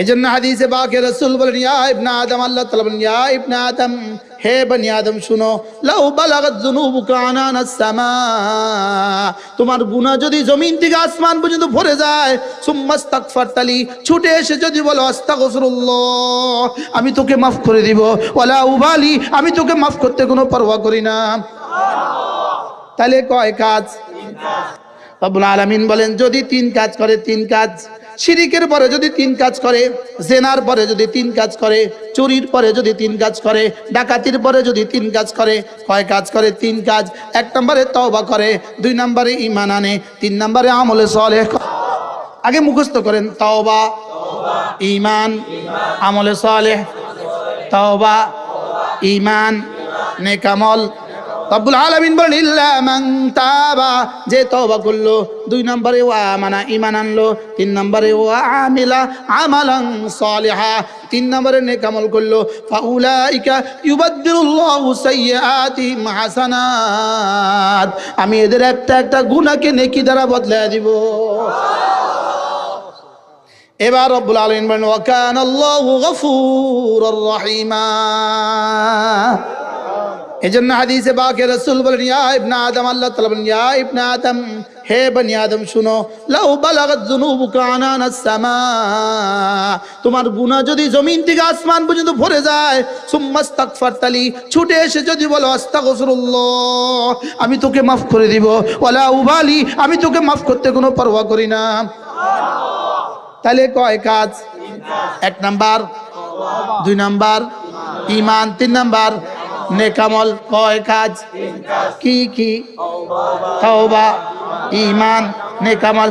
এজন্য হাদিসে পাকে রাসূল বলেন, ইয়া ইবনে আদম, আল্লাহ তাআলা বলেন, ইয়া ইবনে আদম, হে বনি আদম শুনো, লাউ বালাগাত যুনুবুকা আনানাস সামা, তোমার গুনাহ যদি জমিন থেকে আসমান পর্যন্ত ভরে যায়, সুম্মাস্তাগফারতালি, ছুটে এসে যদি বলো আস্তাগফিরুল্লাহ, আমি তোকে মাফ করে দিব, ওয়ালা উবালি, আমি তোকে মাফ করতে কোনো পরোয়া করি না। তাহলে কয় কাজ? রব্বুল আলামিন বলেন, যদি তিন কাজ করে, তিন কাজ, শিরিকের পরে যদি তিন কাজ করে, জেনার পরে যদি তিন কাজ করে, চুরির পরে যদি তিন কাজ করে, ডাকাতির পরে যদি তিন কাজ করে, কয় কাজ করে? তিন কাজ। এক নম্বরে তওবা করে, দুই নম্বরে ঈমান আনে, তিন নম্বরে আমলে সালেহ। আগে মুখস্থ করেন, তওবা, ঈমান, আমলে সালেহ। তওবা, ঈমান, নেক আমল। রব্বুল আলামিন বলেন, ইল্লা মান তাবা, যে তওবা করলো, দুই নম্বরে ওয়া আমানা, ঈমান আনলো, তিন নম্বরে ওয়া আমিলা আমালান সালিহা, তিন নম্বরে নেক আমল করলো, ফাউলাইকা ইউবাদদিলুল্লাহু সাইয়্যাতিহিম হাসানাত, আমি এদের একটা একটা গুনাহকে নেকি দ্বারা বদলায় দিব। এবার রব্বুল আলামিন বলেন, ওয়া কানাল্লাহু গফুরুর রহিমা। এজন্য হাদিসে পাকে রাসূল বলেন, ইয়া ইবনে আদম, আল্লাহ তাআলা বলেন, ইয়া ইবনে আদম, হে বনি আদম শুনো, লাউ বালাগাত যুনুবুকা আনানাস সামা, তোমার গুনাহ যদি জমিন থেকে আসমান পর্যন্ত ভরে যায়, সুম্মাস্তাগফারতালি, ছুটে এসে যদি বলো আস্তাগফিরুল্লাহ, আমি তোকে মাফ করে দিব, ওয়ালা উবালি, আমি তোকে মাফ করতে কোনো পরোয়া করি না। তাহলে কয় কাজ? এক নাম্বার, দুই নাম্বার ঈমান, তিন নাম্বার নেক আমল। কয় কাজ? কি কি? তওবা, ঈমান, নেক আমল।